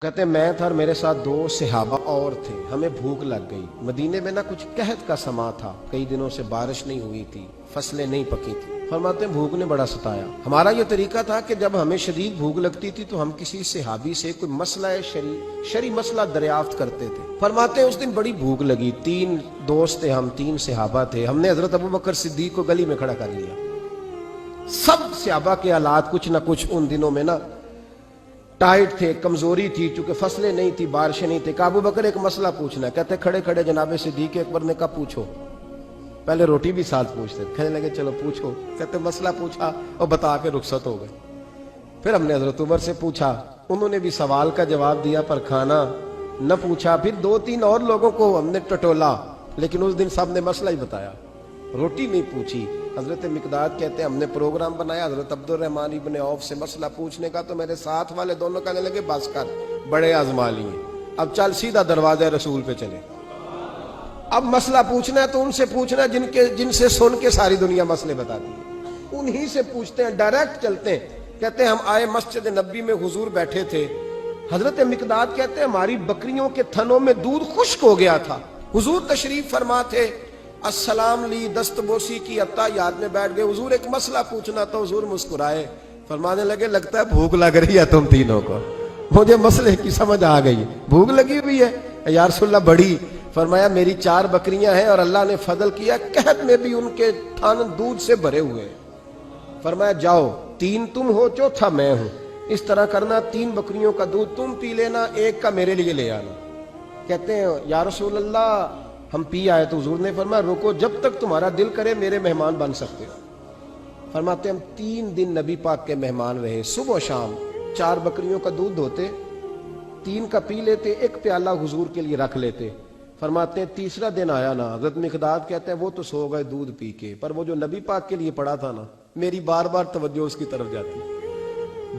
کہتے ہیں میں تھا اور میرے ساتھ دو صحابہ اور تھے، ہمیں بھوک لگ گئی۔ مدینے میں کچھ قحط کا سما تھا، کئی دنوں سے بارش نہیں ہوئی تھی، فصلیں نہیں پکی تھی۔ فرماتے ہیں بھوک نے بڑا ستایا۔ ہمارا یہ طریقہ تھا کہ جب ہمیں شدید بھوک لگتی تھی تو ہم کسی صحابی سے کوئی مسئلہ شرعی مسئلہ دریافت کرتے تھے۔ فرماتے ہیں اس دن بڑی بھوک لگی، 3 دوست تھے، ہم 3 صحابہ تھے۔ ہم نے حضرت ابوبکر صدیق کو گلی میں کھڑا کر لیا۔ سب صحابہ کے حالات کچھ نہ کچھ ان دنوں میں ٹائٹ تھے، کمزوری تھی، چونکہ فصلیں نہیں تھی، بارشیں نہیں تھی۔ ابو بکر ایک مسئلہ پوچھنا ہے، کہتے کھڑے کھڑے جناب صدیق اکبر نے کہا پوچھو۔ پہلے روٹی بھی ساتھ پوچھتے، کہنے لگے چلو پوچھو۔ کہتے مسئلہ پوچھا اور بتا کے رخصت ہو گئے۔ پھر ہم نے حضرت عمر سے پوچھا، انہوں نے بھی سوال کا جواب دیا پر کھانا نہ پوچھا۔ پھر 2-3 اور لوگوں کو ہم نے ٹٹولا، لیکن اس دن سب نے مسئلہ ہی بتایا، روٹی نہیں پوچھی۔ حضرت مقداد کہتے ہیں ہم نے پروگرام بنایا حضرت عبد الرحمن ابن عوف سے مسئلہ پوچھنے کا، تو میرے ساتھ والے دونوں کہنے لگے بس کر، بڑے آزما لیے، اب چل سیدھا دروازہ رسول پہ چلے۔ اب مسئلہ پوچھنا ہے تو ان سے پوچھنا جن سے سن کے ساری دنیا مسئلے بتاتی ہے، انہی سے پوچھتے ہیں، ڈائریکٹ چلتے ہیں۔ کہتے ہیں ہم آئے مسجد نبی میں، حضور بیٹھے تھے۔ حضرت مقداد کہتے ہیں ہماری بکریوں کے تھنوں میں دودھ خشک ہو گیا تھا، حضور تشریف فرما تھے، السلام لی، دست بوسی کی، اتحیات میں بیٹھ گئے۔ حضور ایک مسئلہ پوچھنا تھا، حضور مسکرائے، فرمانے لگے لگتا ہے بھوک لگ رہی ہے تم تینوں کو، مجھے مسئلے کی سمجھ آ گئی، بھوک لگی ہوئی ہے یا رسول اللہ بڑی۔ فرمایا میری 4 بکریاں ہیں اور اللہ نے فضل کیا، قحط میں بھی ان کے تھن دودھ سے بھرے ہوئے ہیں۔ فرمایا جاؤ، 3 تم ہو، چوتھا میں ہوں، اس طرح کرنا 3 بکریوں کا دودھ تم پی لینا، 1 کا میرے لیے لے آنا۔ کہتے ہیں یا رسول اللہ ہم پی آئے، تو حضور نے فرمایا رکو، جب تک تمہارا دل کرے میرے مہمان بن سکتے ہو۔ فرماتے ہم 3 دن نبی پاک کے مہمان رہے، صبح و شام 4 بکریوں کا دودھ دھوتے، 3 کا پی لیتے، 1 پیالہ حضور کے لیے رکھ لیتے۔ فرماتے ہیں تیسرا دن آیا نا، حضرت مقداد کہتے ہیں وہ تو سو گئے دودھ پی کے، پر وہ جو نبی پاک کے لیے پڑا تھا نا، میری بار بار توجہ اس کی طرف جاتی،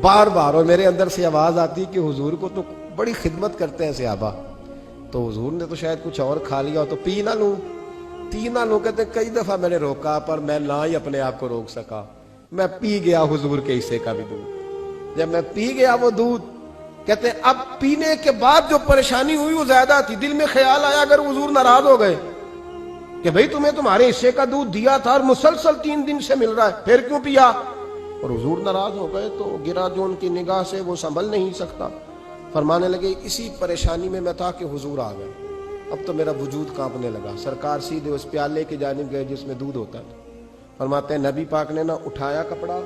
بار بار، اور میرے اندر سے آواز آتی کہ حضور کو تو بڑی خدمت کرتے ہیں صحابہ، تو حضور نے تو شاید کچھ اور کھا لیا ہو تو پی نہ لوں، پی نہ لوں۔ کہتے ہیں کئی دفعہ میں نے روکا پر میں نہ ہی اپنے آپ کو روک سکا، میں پی گیا حضور کے حصے کا بھی دودھ۔ جب میں پی گیا وہ دودھ، کہتے ہیں اب پینے کے بعد جو پریشانی ہوئی وہ زیادہ تھی، دل میں خیال آیا اگر حضور ناراض ہو گئے کہ بھئی تمہیں تمہارے حصے کا دودھ دیا تھا اور مسلسل 3 دن سے مل رہا ہے، پھر کیوں پیا؟ اور حضور ناراض ہو گئے تو گرا جو ان کی نگاہ سے وہ سنبھل نہیں سکتا۔ فرمانے لگے اسی پریشانی میں میں تھا کہ حضور آ گئے، اب تو میرا وجود کانپنے لگا۔ سرکار سیدھے اس پیالے کی جانب گئے جس میں دودھ ہوتا تھا۔ فرماتے ہیں نبی پاک نے اٹھایا کپڑا،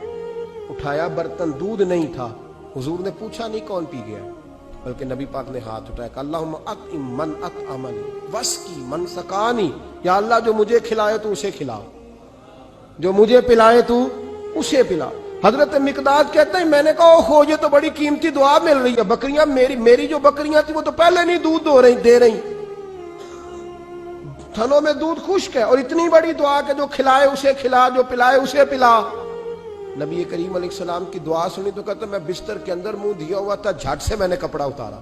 اٹھایا برتن، دودھ نہیں تھا۔ حضور نے پوچھا نہیں کون پی گیا، بلکہ نبی پاک نے ہاتھ اٹھایا کہ اللہم اطعم من اطعمنی واسقی من سقانی، یا اللہ جو مجھے کھلائے تو اسے کھلا، جو مجھے پلائے تو اسے پلا۔ حضرت مقداد کہتے ہیں میں نے کہا اوہو یہ تو بڑی قیمتی دعا مل رہی ہے، بکریاں میری جو بکریاں تھی وہ تو پہلے نہیں دودھ دے رہی، تھنوں میں دودھ خشک ہے، اور اتنی بڑی دعا کہ جو کھلائے اسے کھلا، جو پلائے اسے پلا۔ نبی کریم علیہ السلام کی دعا سنی تو کہتے میں بستر کے اندر منہ دیا ہوا تھا، جھٹ سے میں نے کپڑا اتارا،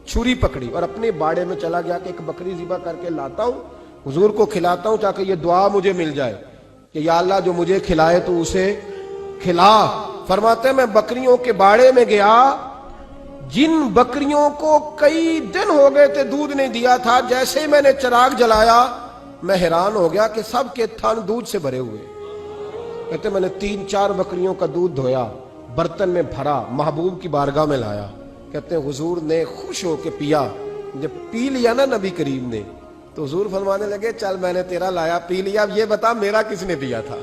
چھری پکڑی اور اپنے باڑے میں چلا گیا کہ ایک بکری ذبح کر کے لاتا ہوں، حضور کو کھلاتا ہوں تاکہ یہ دعا مجھے مل جائے کہ یا اللہ جو مجھے کھلائے تو اسے کھلا۔ فرماتے ہیں میں بکریوں کے باڑے میں گیا، جن بکریوں کو کئی دن ہو گئے تھے دودھ نہیں دیا تھا، جیسے ہی میں نے چراغ جلایا میں حیران ہو گیا کہ سب کے تھن دودھ سے بھرے ہوئے۔ کہتے میں نے 3-4 بکریوں کا دودھ دھویا، برتن میں بھرا، محبوب کی بارگاہ میں لایا۔ کہتے ہیں حضور نے خوش ہو کے پیا۔ جب پی لیا نا نبی کریم نے تو حضور فرمانے لگے چل میں نے تیرا لایا، پی لیا، اب یہ بتا میرا کس نے پیا تھا؟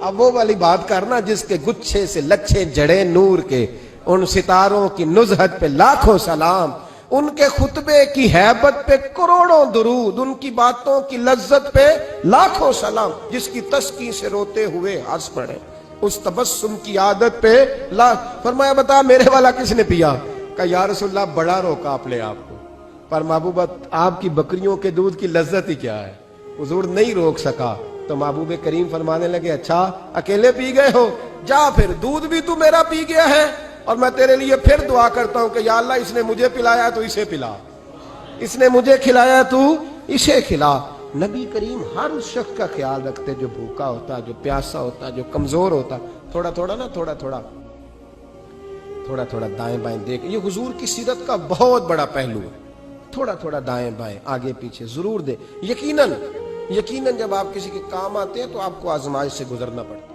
اب وہ والی بات کرنا جس کے گچھے سے لچھے جڑے نور کے، ان ستاروں کی نزہت پہ لاکھوں سلام، ان کے خطبے کی ہیبت پہ کروڑوں درود، ان کی باتوں کی لذت پہ لاکھوں سلام، جس کی تسکی سے روتے ہوئے ہنس پڑے، اس تبسم کی عادت پہ فرمایا بتا میرے والا کس نے پیا؟ کہا یا رسول اللہ بڑا روکا اپنے آپ کو، پر محبوبہ آپ کی بکریوں کے دودھ کی لذت ہی کیا ہے، حضور نہیں روک سکا۔ تو محبوب کریم فرمانے لگے اچھا اکیلے پی گئے ہو، جا پھر دودھ بھی تو میرا پی گیا ہے، اور میں تیرے لیے پھر دعا کرتا ہوں کہ یا اللہ اس نے مجھے پلایا تو اسے پلا، اس نے مجھے کھلایا تو اسے کھلا۔ نبی کریم ہر اس شخص کا خیال رکھتے جو بھوکا ہوتا، جو پیاسا ہوتا، جو کمزور ہوتا، تھوڑا تھوڑا تھوڑا تھوڑا دائیں بائیں دیکھ. یہ حضور کی سیرت کا بہت بڑا پہلو ہے. تھوڑا تھوڑا دائیں بائیں آگے پیچھے ضرور دے. یقیناً جب آپ کسی کے کام آتے ہیں تو آپ کو آزمائش سے گزرنا پڑتا ہے.